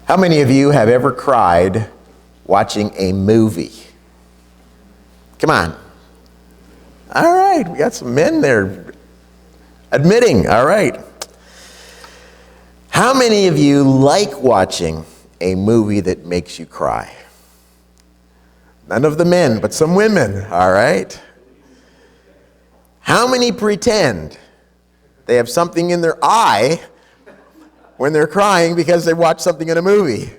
How many of you have ever cried watching a movie? Come on. All right, we got some men there admitting. All right. How many of you like watching a movie that makes you cry? None of the men, but some women. All right. How many pretend they have something in their eye when they're crying because they watched something in a movie?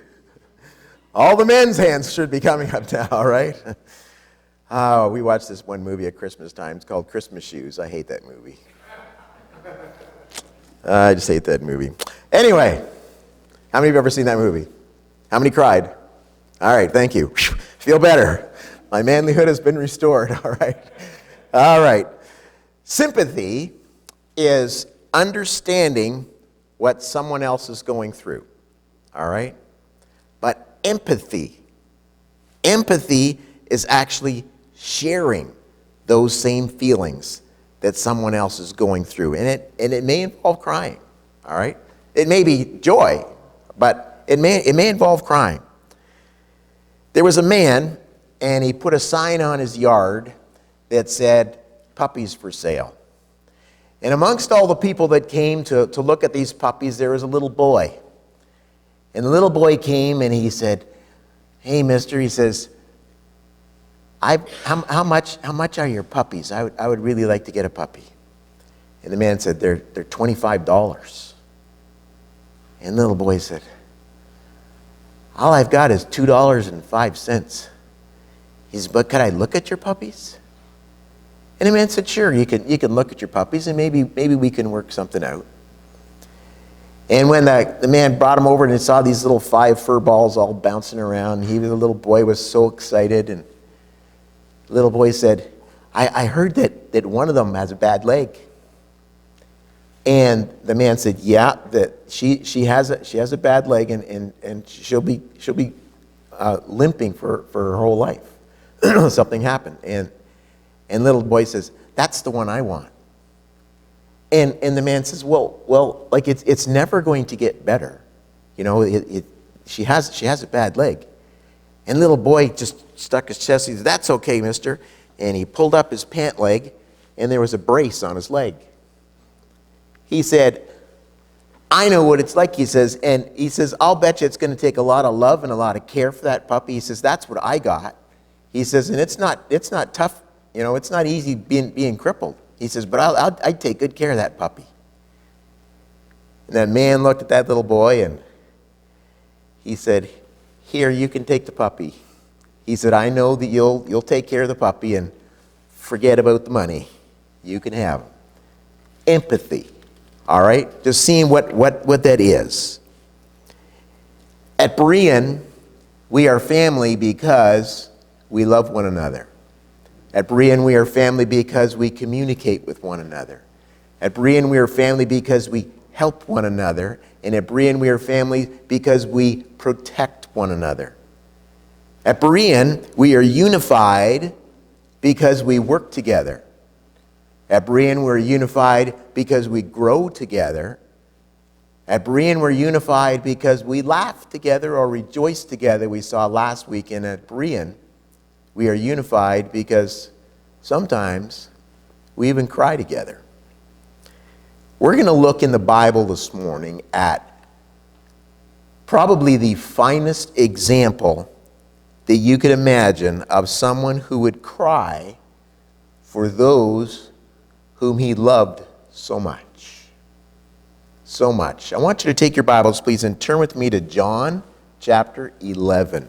All the men's hands should be coming up now, right? Oh, we watched this one movie at Christmas time. It's called Christmas Shoes. I hate that movie. I just hate that movie. Anyway, how many of you have ever seen that movie? How many cried? All right, thank you. Feel better. My manlyhood has been restored, all right? All right. Sympathy is understanding what someone else is going through, all right? But empathy is actually sharing those same feelings that someone else is going through. And it may involve crying, all right? It may be joy, but it may involve crying. There was a man, and he put a sign on his yard that said, "Puppies for sale." And amongst all the people that came to look at these puppies, there was a little boy. And the little boy came and he said, "Hey, mister," he says, how much are your puppies? I would really like to get a puppy. And the man said, they're $25. And the little boy said, "All I've got is $2.05. He said, "But could I look at your puppies?" And the man said, "Sure, you can look at your puppies, and maybe we can work something out." And when the man brought him over and he saw these little 5 fur balls all bouncing around, the little boy was so excited. And the little boy said, I heard that one of them has a bad leg." And the man said, "Yeah, that she has a bad leg, and she'll be limping for her whole life. Something happened." And little boy says, "That's the one I want." And the man says, well, like it's never going to get better. You know, she has a bad leg. And little boy just stuck his chest. He said, "That's okay, mister." And he pulled up his pant leg, and there was a brace on his leg. He said, "I know what it's like," he says. And he says, "I'll bet you it's going to take a lot of love and a lot of care for that puppy." He says, "That's what I got." He says, "And it's not tough. You know, it's not easy being crippled." He says, "But I'd take good care of that puppy." And that man looked at that little boy and he said, "Here, you can take the puppy." He said, "I know that you'll take care of the puppy and forget about the money. You can have him." Empathy, all right? Just seeing what that is. At Berean, we are family because we love one another. At Berean, we are family because we communicate with one another. At Berean, we are family because we help one another. And at Berean, we are family because we protect one another. At Berean, we are unified because we work together. At Berean, we're unified because we grow together. At Berean, we're unified because we laugh together or rejoice together. We saw last week. And at Berean, we are unified because sometimes we even cry together. We're going to look in the Bible this morning at probably the finest example that you could imagine of someone who would cry for those whom he loved so much. So much. I want you to take your Bibles, please, and turn with me to John chapter 11.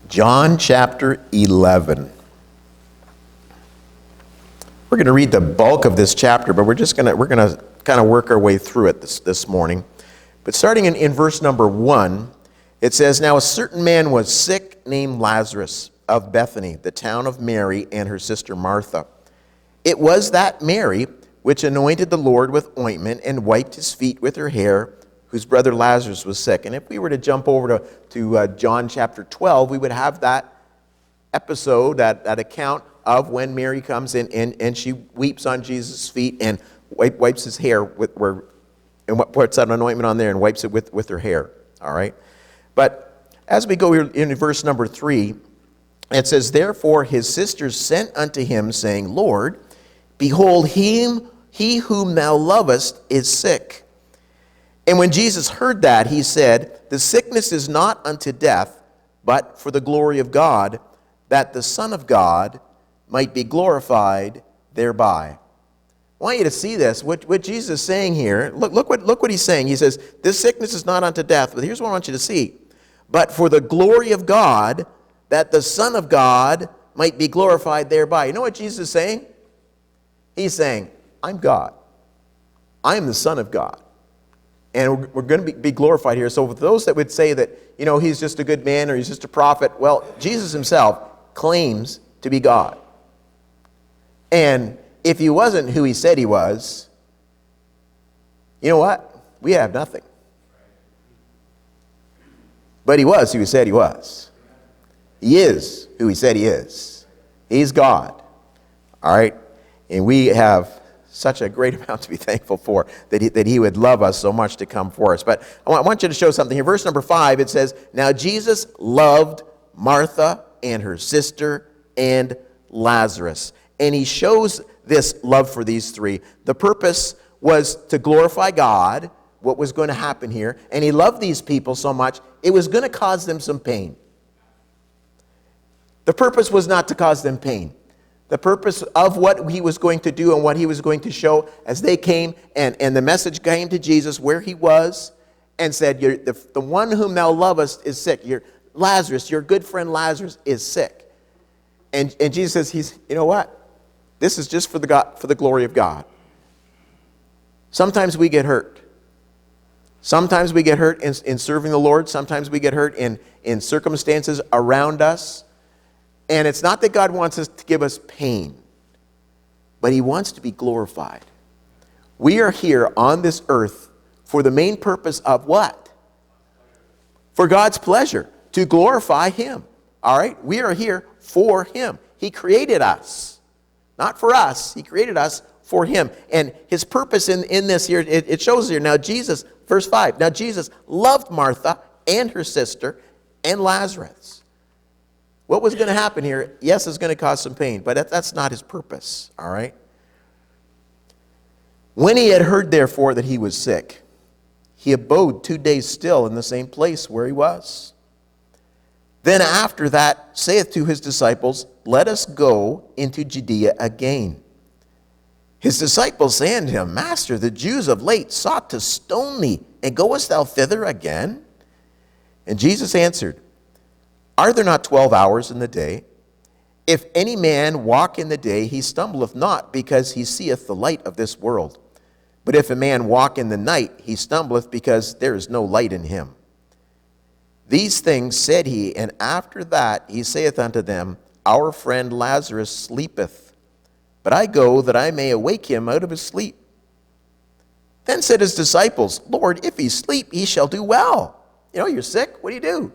John chapter 11. We're going to read the bulk of this chapter, but we're going to kind of work our way through it this morning. But starting in verse number 1, it says, "Now a certain man was sick named Lazarus of Bethany, the town of Mary and her sister Martha. It was that Mary which anointed the Lord with ointment and wiped his feet with her hair, whose brother Lazarus was sick." And if we were to jump over to John chapter 12, we would have that episode, that account of when Mary comes in and she weeps on Jesus' feet and wipes his hair where and puts an anointment on there and wipes it with her hair. All right? But as we go here in verse number 3, it says, therefore his sisters sent unto him, saying, Lord, behold, he whom thou lovest is sick. And when Jesus heard that, he said, the sickness is not unto death, but for the glory of God, that the Son of God might be glorified thereby. I want you to see this, what Jesus is saying here. Look what he's saying. He says, this sickness is not unto death, but here's what I want you to see. But for the glory of God, that the Son of God might be glorified thereby. You know what Jesus is saying? He's saying, I'm God. I am the Son of God. And we're going to be glorified here. So for those that would say that, he's just a good man or he's just a prophet, well, Jesus himself claims to be God. And if he wasn't who he said he was, you know what? We have nothing. But he was who he said he was. He is who he said he is. He's God. All right? And we have such a great amount to be thankful for, that he would love us so much to come for us. But I want you to show something here. Verse number 5, it says, now Jesus loved Martha and her sister and Lazarus. And he shows this love for these three. The purpose was to glorify God, what was going to happen here. And he loved these people so much, it was going to cause them some pain. The purpose was not to cause them pain. The purpose of what he was going to do and what he was going to show as they came and the message came to Jesus where he was and said, the one whom thou lovest is sick. Lazarus, your good friend Lazarus is sick. And Jesus says, you know what? This is just for the glory of God. Sometimes we get hurt. Sometimes we get hurt in serving the Lord. Sometimes we get hurt in circumstances around us. And it's not that God wants us to give us pain, but he wants to be glorified. We are here on this earth for the main purpose of what? For God's pleasure, to glorify him. All right? We are here for him. He created us. Not for us. He created us for him. And his purpose in this here, it shows here. Now Jesus, verse 5, now Jesus loved Martha and her sister and Lazarus. What was going to happen here? Yes, it's going to cause some pain, but that's not his purpose, all right? When he had heard, therefore, that he was sick, he abode 2 days still in the same place where he was. Then after that saith to his disciples, let us go into Judea again. His disciples say unto him, Master, the Jews of late sought to stone thee, and goest thou thither again? And Jesus answered, are there not 12 hours in the day? If any man walk in the day, he stumbleth not, because he seeth the light of this world. But if a man walk in the night, he stumbleth, because there is no light in him. These things said he, and after that he saith unto them, our friend Lazarus sleepeth, but I go that I may awake him out of his sleep. Then said his disciples, Lord, if he sleep, he shall do well. You're sick, what do?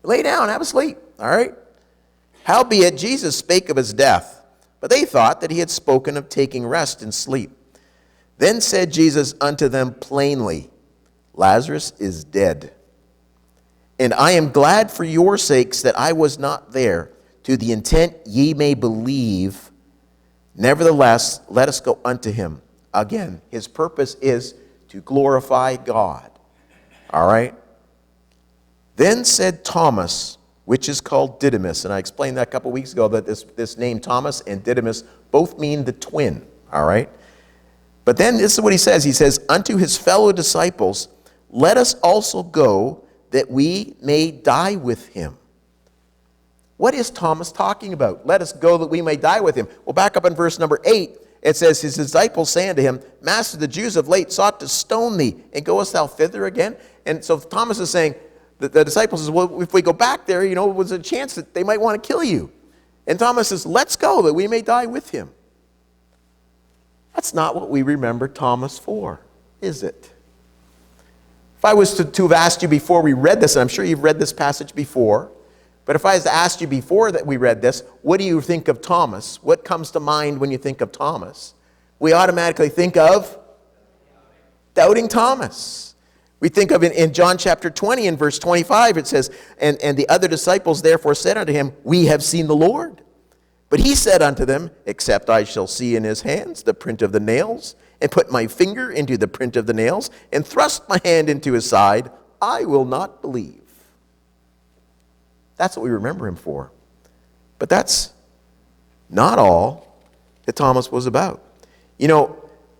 Lay down, have a sleep, all right? Howbeit Jesus spake of his death, but they thought that he had spoken of taking rest and sleep. Then said Jesus unto them plainly, Lazarus is dead. And I am glad for your sakes that I was not there, to the intent ye may believe. Nevertheless, let us go unto him. Again, his purpose is to glorify God, all right? Then said Thomas, which is called Didymus, and I explained that a couple weeks ago that this name Thomas and Didymus both mean the twin, all right? But then this is what he says. He says, unto his fellow disciples, let us also go that we may die with him. What is Thomas talking about? Let us go that we may die with him. Well, back up in verse number 8, it says, his disciples say unto him, Master, the Jews of late sought to stone thee, and goest thou thither again? And so Thomas is saying, the disciples says, well, if we go back there, there's a chance that they might want to kill you. And Thomas says, let's go that we may die with him. That's not what we remember Thomas for, is it? If I was to have asked you before we read this, and I'm sure you've read this passage before, but if I was to ask you before that we read this, what do you think of Thomas? What comes to mind when you think of Thomas? We automatically think of doubting Thomas. We think of it in John chapter 20 and verse 25, it says, and the other disciples therefore said unto him, we have seen the Lord. But he said unto them, except I shall see in his hands the print of the nails, and put my finger into the print of the nails, and thrust my hand into his side, I will not believe. That's what we remember him for. But that's not all that Thomas was about. You know,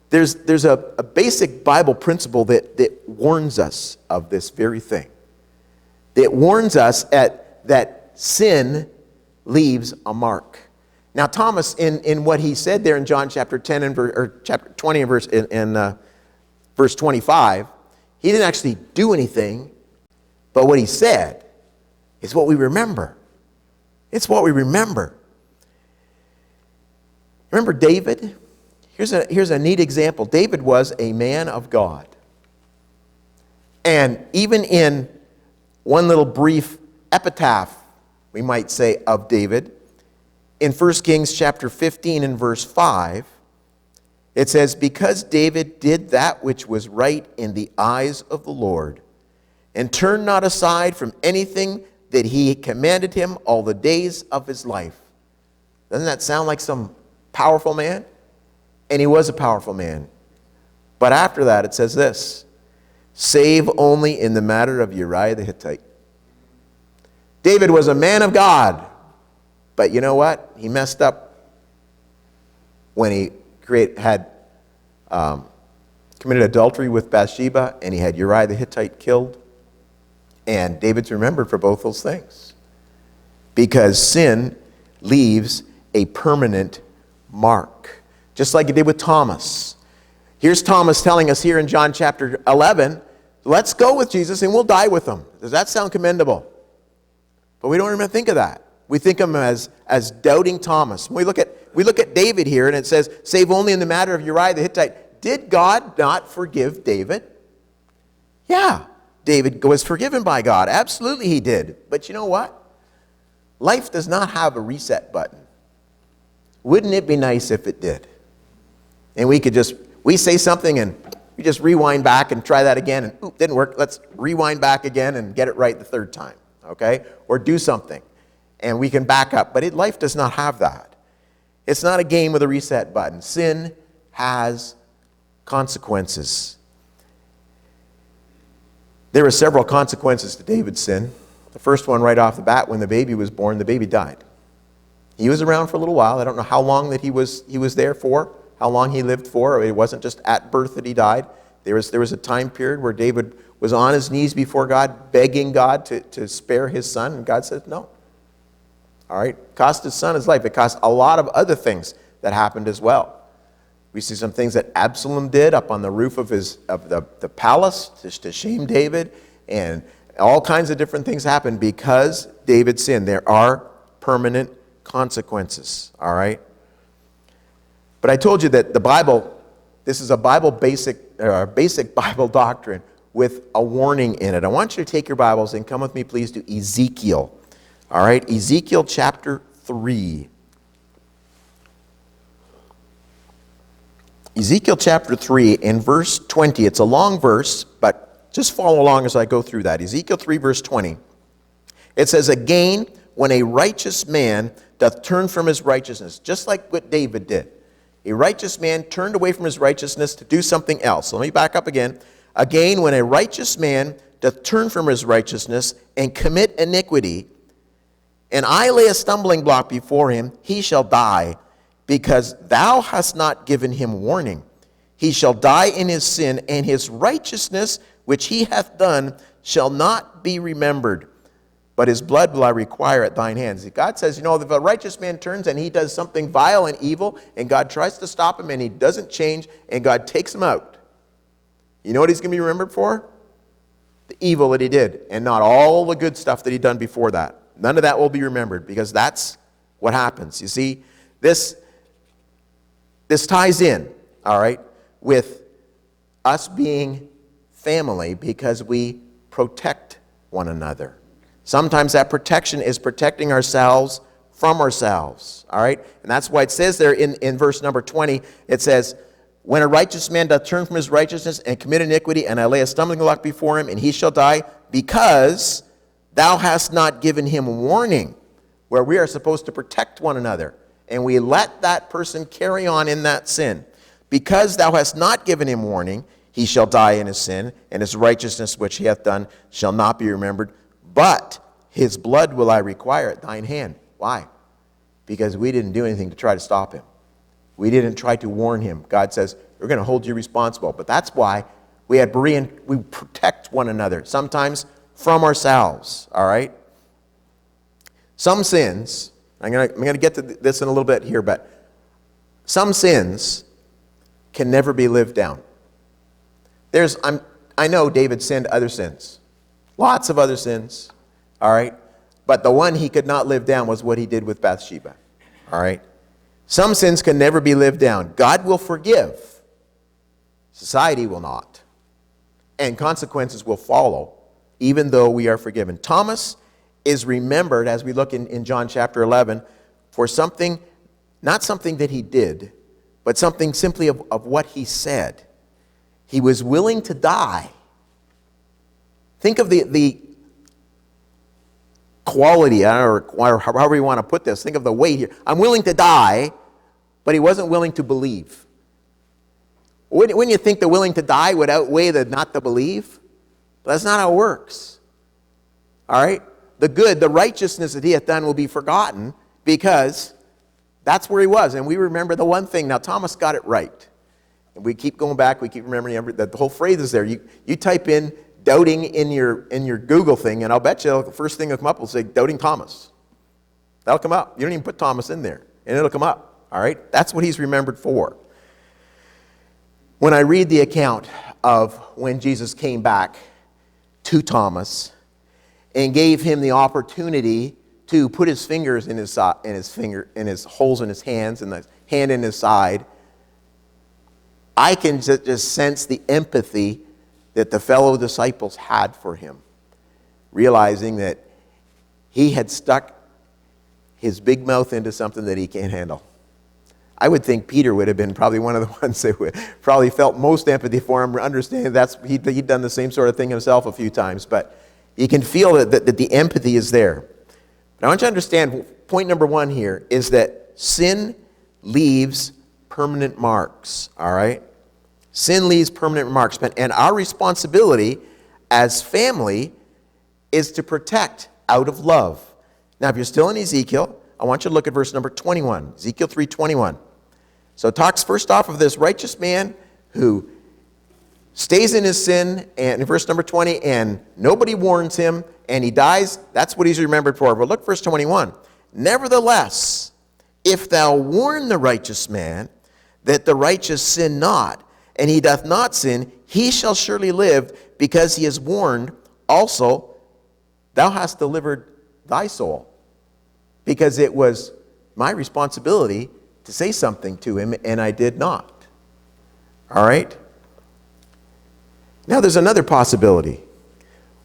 there's a basic Bible principle that warns us of this very thing. It warns us that sin leaves a mark. Now, Thomas, in what he said there in John chapter 10 or chapter 20 and verse 25, he didn't actually do anything, but what he said is what we remember. It's what we remember. Remember David? Here's a neat example. David was a man of God. And even in one little brief epitaph, we might say, of David, in 1 Kings chapter 15 and verse 5, it says, because David did that which was right in the eyes of the Lord, and turned not aside from anything that he commanded him all the days of his life. Doesn't that sound like some powerful man? And he was a powerful man. But after that, it says this, save only in the matter of Uriah the Hittite. David was a man of God, but you know what? He messed up when he committed adultery with Bathsheba, and he had Uriah the Hittite killed. And David's remembered for both those things, because sin leaves a permanent mark, just like it did with Thomas. Here's Thomas telling us here in John chapter 11, let's go with Jesus and we'll die with him. Does that sound commendable? But we don't even think of that. We think of him as doubting Thomas. When we look at David here, and it says, save only in the matter of Uriah the Hittite. Did God not forgive David? Yeah, David was forgiven by God. Absolutely he did. But you know what? Life does not have a reset button. Wouldn't it be nice if it did? And we say something and we just rewind back and try that again, and oop, didn't work. Let's rewind back again and get it right the third time, okay? Or do something, and we can back up. But life does not have that. It's not a game with a reset button. Sin has consequences. There were several consequences to David's sin. The first one right off the bat, when the baby was born, the baby died. He was around for a little while. I don't know how long that he was there for, how long he lived for. It wasn't just at birth that he died. There was a time period where David was on his knees before God, begging God to spare his son, and God said no. All right? It cost his son his life. It cost a lot of other things that happened as well. We see some things that Absalom did up on the roof of the palace to shame David, and all kinds of different things happened because David sinned. There are permanent consequences, all right? But I told you that the Bible, this is a basic Bible doctrine with a warning in it. I want you to take your Bibles and come with me, please, to Ezekiel. All right, Ezekiel chapter 3. Ezekiel chapter 3 in verse 20. It's a long verse, but just follow along as I go through that. Ezekiel 3 verse 20. It says, again, when a righteous man doth turn from his righteousness, just like what David did. A righteous man turned away from his righteousness to do something else. So let me back up again. Again, when a righteous man doth turn from his righteousness and commit iniquity, and I lay a stumbling block before him, he shall die, because thou hast not given him warning. He shall die in his sin, and his righteousness which he hath done shall not be remembered. But his blood will I require at thine hands. God says, if a righteous man turns and he does something vile and evil, and God tries to stop him and he doesn't change, and God takes him out, you know what he's going to be remembered for? The evil that he did, and not all the good stuff that he'd done before that. None of that will be remembered, because that's what happens. You see, this ties in, all right, with us being family, because we protect one another. Sometimes that protection is protecting ourselves from ourselves, all right? And that's why it says there in verse number 20, it says, when a righteous man doth turn from his righteousness and commit iniquity, and I lay a stumbling block before him, and he shall die, because thou hast not given him warning, where we are supposed to protect one another, and we let that person carry on in that sin. Because thou hast not given him warning, he shall die in his sin, and his righteousness which he hath done shall not be remembered. But his blood will I require at thine hand. Why? Because we didn't do anything to try to stop him. We didn't try to warn him. God says, we're going to hold you responsible. But that's why we had Berean, we protect one another, sometimes from ourselves, all right? Some sins, I'm going to get to this in a little bit here, but some sins can never be lived down. I know David sinned other sins, lots of other sins, all right? But the one he could not live down was what he did with Bathsheba, all right? Some sins can never be lived down. God will forgive. Society will not. And consequences will follow, even though we are forgiven. Thomas is remembered, as we look in John chapter 11, for something, not something that he did, but something simply of what he said. He was willing to die. Think of the quality, or however you want to put this. Think of the weight here. I'm willing to die, but he wasn't willing to believe. Wouldn't you think the willing to die would outweigh the not to believe? But that's not how it works. All right? The good, the righteousness that he hath done will be forgotten, because that's where he was. And we remember the one thing. Now, Thomas got it right. And we keep going back. We keep remembering that the whole phrase is there. You type in doubting in your Google thing, and I'll bet you the first thing that'll come up will say doubting Thomas. That'll come up. You don't even put Thomas in there, and it'll come up. All right? That's what he's remembered for. When I read the account of when Jesus came back to Thomas and gave him the opportunity to put his fingers in his holes in his hands and the hand in his side, I can just sense the empathy that the fellow disciples had for him, realizing that he had stuck his big mouth into something that he can't handle. I would think Peter would have been probably one of the ones that would probably felt most empathy for him, understanding he'd done the same sort of thing himself a few times. But you can feel that the empathy is there. But I want you to understand, point number one here is that sin leaves permanent marks, all right? Sin leaves permanent marks. And our responsibility as family is to protect out of love. Now, if you're still in Ezekiel, I want you to look at verse number 21, Ezekiel 3:21. So it talks first off of this righteous man who stays in his sin, and in verse number 20, and nobody warns him, and he dies. That's what he's remembered for. But look, verse 21. Nevertheless, if thou warn the righteous man that the righteous sin not, and he doth not sin, he shall surely live, because he is warned. Also, thou hast delivered thy soul, because it was my responsibility to say something to him, and I did not. All right? Now there's another possibility.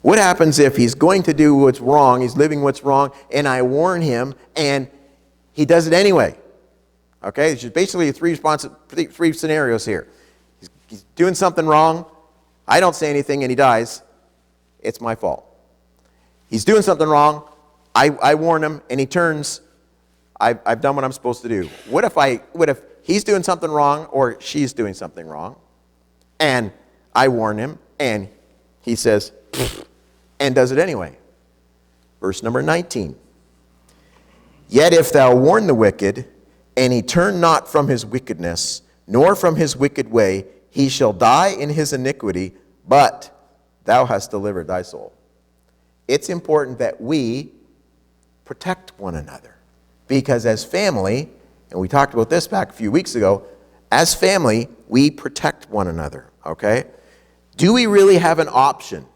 What happens if he's going to do what's wrong, he's living what's wrong, and I warn him, and he does it anyway? Okay, there's basically three scenarios here. He's doing something wrong, I don't say anything, and he dies. It's my fault. He's doing something wrong, I warn him, and he turns. I've done what I'm supposed to do. What if he's doing something wrong, or she's doing something wrong, and I warn him, and he says, and does it anyway? Verse number 19. Yet if thou warn the wicked, and he turn not from his wickedness, nor from his wicked way, he shall die in his iniquity, but thou hast delivered thy soul. It's important that we protect one another. Because as family, and we talked about this back a few weeks ago, as family, we protect one another, okay? Do we really have an option?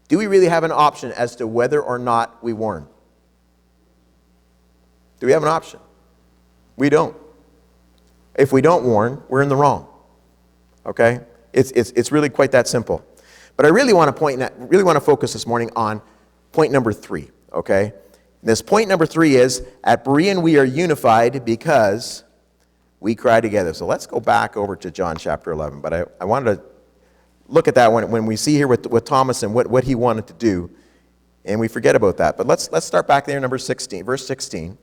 Do we really have an option as to whether or not we warn? Do we have an option? We don't. If we don't warn, we're in the wrong, okay? It's really quite that simple. But I really want to focus this morning on point number 3, okay? This point number 3 is, at Berean we are unified because we cry together. So let's go back over to John chapter 11. But I wanted to look at that when we see here with Thomas and what he wanted to do. And we forget about that. But let's start back there, number 16, verse 16.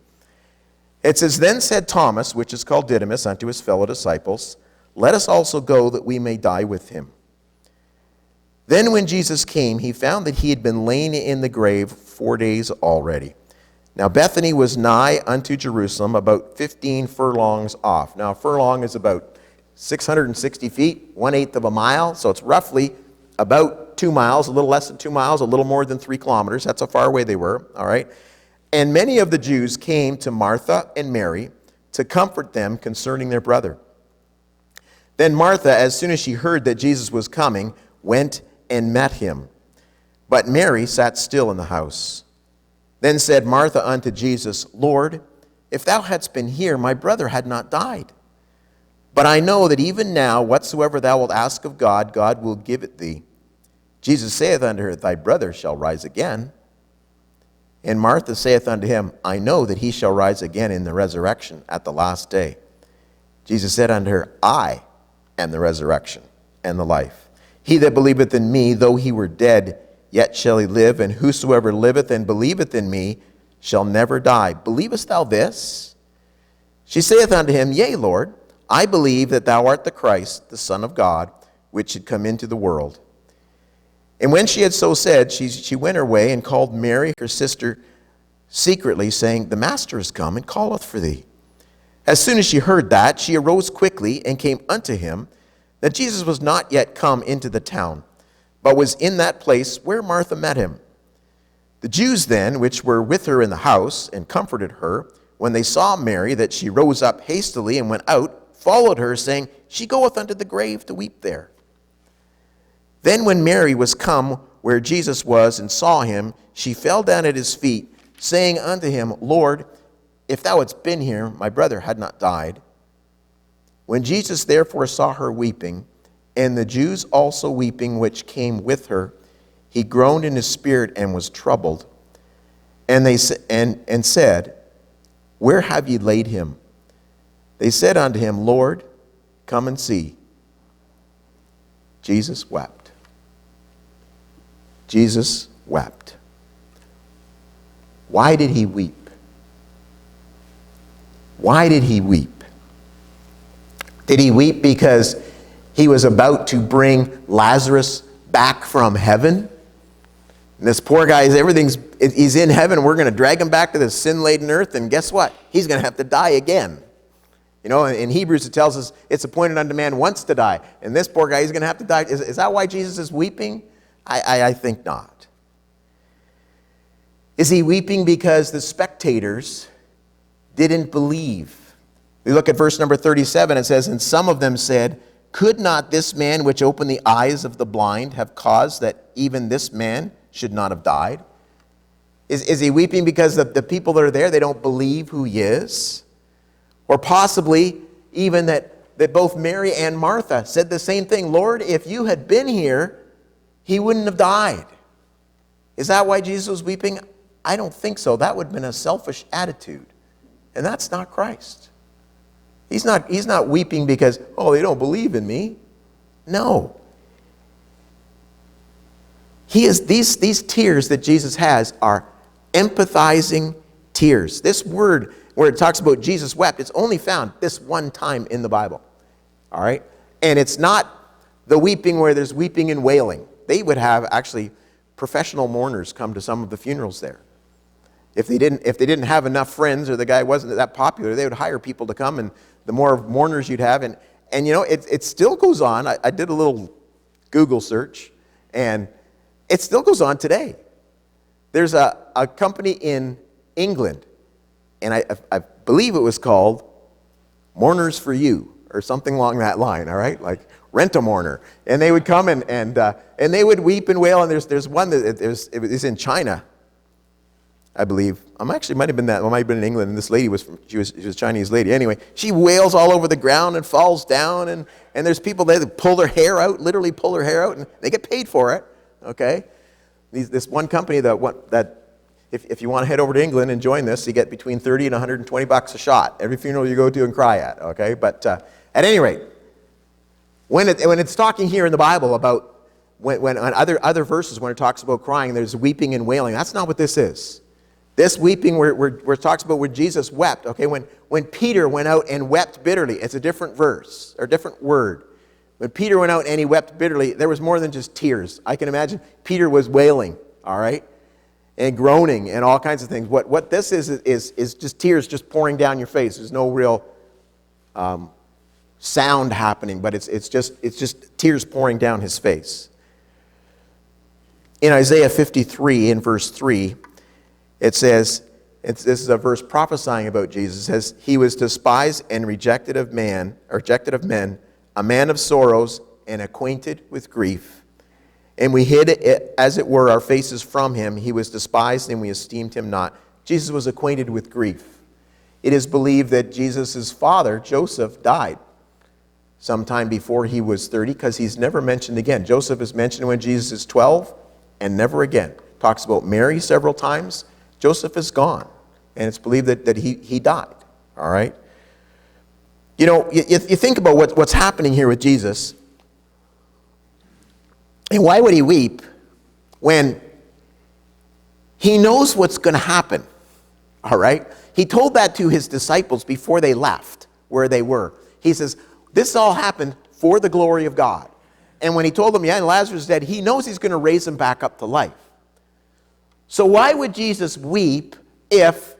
It says, Then said Thomas, which is called Didymus, unto his fellow disciples, Let us also go, that we may die with him. Then when Jesus came, he found that he had been lain in the grave 4 days already. Now Bethany was nigh unto Jerusalem, about 15 furlongs off. Now a furlong is about 660 feet, 1/8 of a mile, so it's roughly about 2 miles, a little less than 2 miles, a little more than 3 kilometers. That's how far away they were, all right? And many of the Jews came to Martha and Mary to comfort them concerning their brother. Then Martha, as soon as she heard that Jesus was coming, went and met him. But Mary sat still in the house. Then said Martha unto Jesus, Lord, if thou hadst been here, my brother had not died. But I know that even now, whatsoever thou wilt ask of God, God will give it thee. Jesus saith unto her, Thy brother shall rise again. And Martha saith unto him, I know that he shall rise again in the resurrection at the last day. Jesus said unto her, I am the resurrection and the life. He that believeth in me, though he were dead, yet shall he live, and whosoever liveth and believeth in me shall never die. Believest thou this? She saith unto him, Yea, Lord, I believe that thou art the Christ, the Son of God, which should come into the world. And when she had so said, she went her way and called Mary, her sister, secretly, saying, The Master is come and calleth for thee. As soon as she heard that, she arose quickly and came unto him. That Jesus was not yet come into the town, but was in that place where Martha met him. The Jews then, which were with her in the house, and comforted her, when they saw Mary, that she rose up hastily and went out, followed her, saying, She goeth unto the grave to weep there. Then when Mary was come where Jesus was and saw him, she fell down at his feet, saying unto him, Lord, if thou hadst been here, my brother had not died. When Jesus therefore saw her weeping, and the Jews also weeping which came with her, he groaned in his spirit and was troubled. And they said, Where have ye laid him? They said unto him, Lord, come and see. Jesus wept. Jesus wept. Why did he weep? Why did he weep? Did he weep because he was about to bring Lazarus back from heaven? And this poor guy, he's in heaven. We're going to drag him back to this sin-laden earth, and guess what? He's going to have to die again. You know, in Hebrews it tells us it's appointed unto man once to die. And this poor guy, he's going to have to die. Is that why Jesus is weeping? I think not. Is he weeping because the spectators didn't believe? We look at verse number 37. It says, And some of them said, Could not this man which opened the eyes of the blind have caused that even this man should not have died? Is he weeping because the people that are there, they don't believe who he is? Or possibly even that both Mary and Martha said the same thing. Lord, if you had been here, he wouldn't have died. Is that why Jesus was weeping? I don't think so. That would have been a selfish attitude. And that's not Christ. He's not weeping because, they don't believe in me. No. These tears that Jesus has are empathizing tears. This word where it talks about Jesus wept, it's only found this one time in the Bible. All right? And it's not the weeping where there's weeping and wailing. They would have actually professional mourners come to some of the funerals there. If they didn't have enough friends or the guy wasn't that popular, they would hire people to come, and the more mourners you'd have. And you know, it still goes on. I did a little Google search, and it still goes on today. There's a company in England, and I believe it was called Mourners for You or something along that line, all right? Like Rent a Mourner. And they would come and they would weep and wail. And there's one that it was in China, I believe. Actually, it might have been that. It might have been in England. And this lady she was a Chinese lady. Anyway, she wails all over the ground and falls down. And there's people there that pull their hair out, literally pull their hair out, and they get paid for it. Okay, this one company that if you want to head over to England and join this, you get between 30 and 120 bucks a shot every funeral you go to and cry at, okay? But at any rate, when it's talking here in the Bible about when on other verses when it talks about crying, there's weeping and wailing. That's not what this is. This weeping where it talks about when Jesus wept, okay? When Peter went out and wept bitterly, it's a different verse or different word. When Peter went out and he wept bitterly, there was more than just tears. I can imagine Peter was wailing, all right? And groaning and all kinds of things. What this is just tears just pouring down your face. There's no real sound happening, but it's just tears pouring down his face. In Isaiah 53, in verse 3, it says, this is a verse prophesying about Jesus. It says, he was despised and rejected of men, a man of sorrows and acquainted with grief. And we hid, as it were, our faces from him. He was despised and we esteemed him not. Jesus was acquainted with grief. It is believed that Jesus' father, Joseph, died sometime before he was 30 because he's never mentioned again. Joseph is mentioned when Jesus is 12 and never again. Talks about Mary several times. Joseph is gone. And it's believed that he died. All right? You know, you think about what's happening here with Jesus. And why would he weep when he knows what's going to happen? All right? He told that to his disciples before they left where they were. He says, this all happened for the glory of God. And when he told them, yeah, Lazarus is dead, he knows he's going to raise him back up to life. So why would Jesus weep if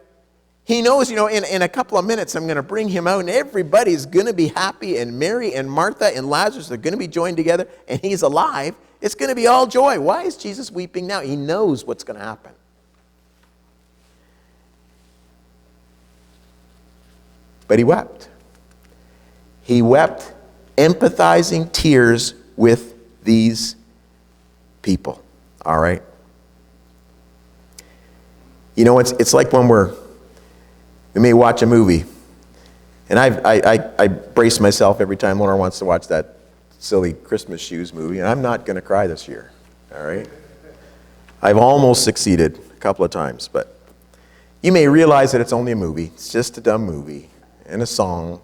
he knows, you know, in a couple of minutes I'm going to bring him out and everybody's going to be happy and Mary and Martha and Lazarus are going to be joined together and he's alive. It's going to be all joy. Why is Jesus weeping now? He knows what's going to happen. But he wept. He wept, empathizing tears with these people. All right? You know, it's like when we may watch a movie, and I brace myself every time Laura wants to watch that silly Christmas Shoes movie, and I'm not going to cry this year, all right? I've almost succeeded a couple of times, but you may realize that it's only a movie. It's just a dumb movie and a song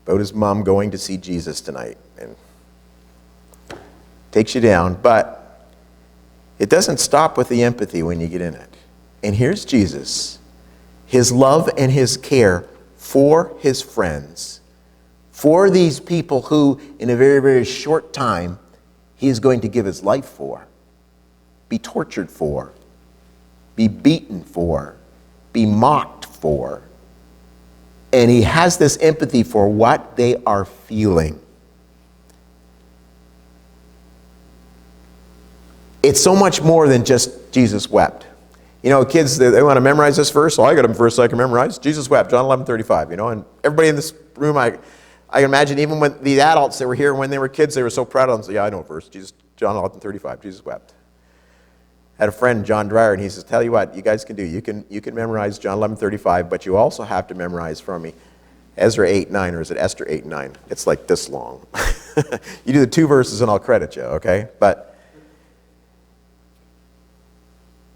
about his mom going to see Jesus tonight, and takes you down, but it doesn't stop with the empathy when you get in it. And here's Jesus, his love and his care for his friends, for these people who, in a very, very short time, he is going to give his life for, be tortured for, be beaten for, be mocked for. And he has this empathy for what they are feeling. It's so much more than just Jesus wept. You know, kids, they want to memorize this verse. So I got a verse I can memorize. Jesus wept, John 11:35, you know. And everybody in this room, I can imagine even when the adults that were here when they were kids, they were so proud of them. So, yeah, I know a verse. John 11:35, Jesus wept. I had a friend, John Dreyer, and he says, tell you what, you guys can do. You can memorize John 11:35, but you also have to memorize from me Ezra 8:9, or is it Esther 8:9? It's like this long. You do the two verses and I'll credit you, okay? But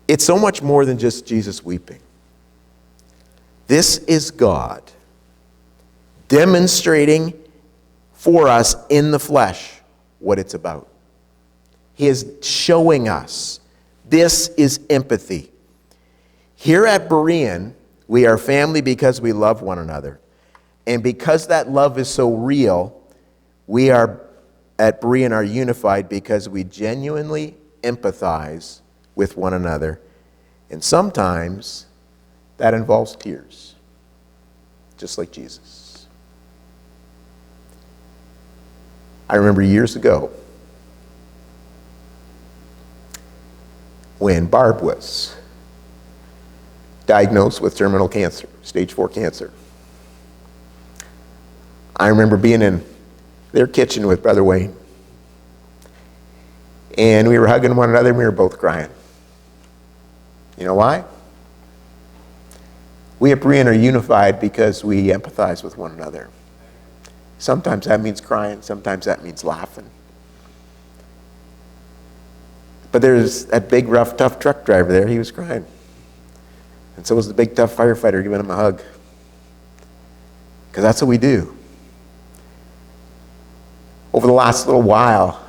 it's so much more than just Jesus weeping. This is God demonstrating for us in the flesh what it's about. He is showing us this is empathy. Here at Berean, we are family because we love one another. And because that love is so real, we are at Berean are unified because we genuinely empathize with one another. And sometimes that involves tears, just like Jesus. I remember years ago when Barb was diagnosed with terminal cancer, stage 4 cancer. I remember being in their kitchen with Brother Wayne, and we were hugging one another and we were both crying. You know why? We at Berean are unified because we empathize with one another. Sometimes that means crying, sometimes that means laughing. But there's that big, rough, tough truck driver there, he was crying. And so was the big tough firefighter giving him a hug. Because that's what we do. Over the last little while,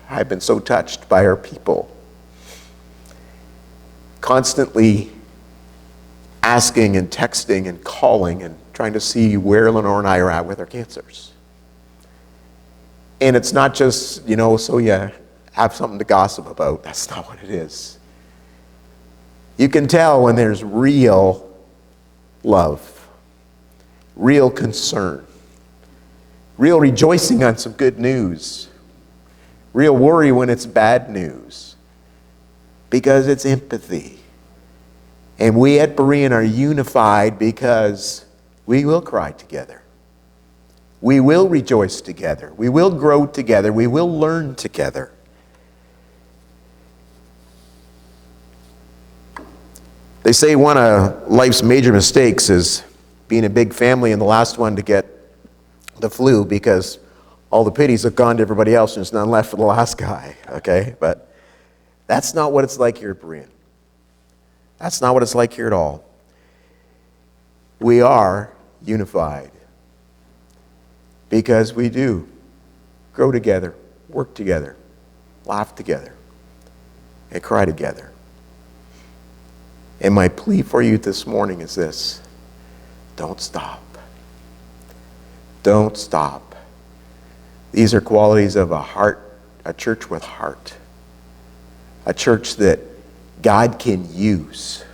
I've been so touched by our people. Constantly asking and texting and calling and trying to see where Lenore and I are at with our cancers. And it's not just, so you have something to gossip about. That's not what it is. You can tell when there's real love, real concern, real rejoicing on some good news, real worry when it's bad news, because it's empathy. And we at Berean are unified because we will cry together. We will rejoice together. We will grow together. We will learn together. They say one of life's major mistakes is being a big family and the last one to get the flu, because all the pities have gone to everybody else and there's none left for the last guy, okay? But that's not what it's like here at Berean. That's not what it's like here at all. We are unified because we do grow together, work together, laugh together, and cry together. And my plea for you this morning is this: don't stop. Don't stop. These are qualities of a heart, a church with heart, a church that God can use,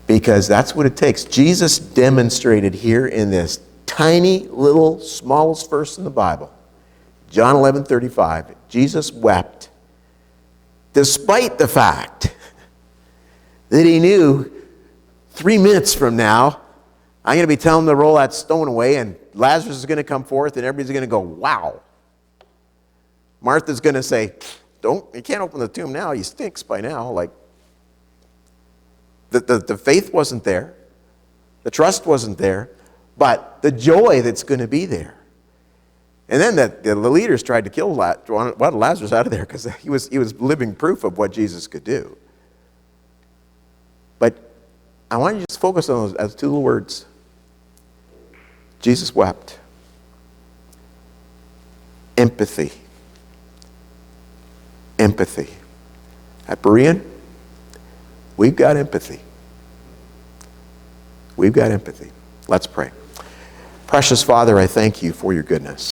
because that's what it takes. Jesus demonstrated here in this tiny little smallest verse in the Bible, John 11:35. Jesus wept despite the fact that he knew 3 minutes from now, I'm going to be telling them to roll that stone away, and Lazarus is going to come forth, and everybody's going to go, wow. Martha's going to say, you can't open the tomb now. He stinks by now. Like, the faith wasn't there. The trust wasn't there. But the joy that's going to be there. And then the leaders tried to kill Lazarus out of there because he was living proof of what Jesus could do. But I want you to just focus on those as two little words. Jesus wept. Empathy. Empathy. At Berean, we've got empathy. We've got empathy. Let's pray. Precious Father, I thank you for your goodness.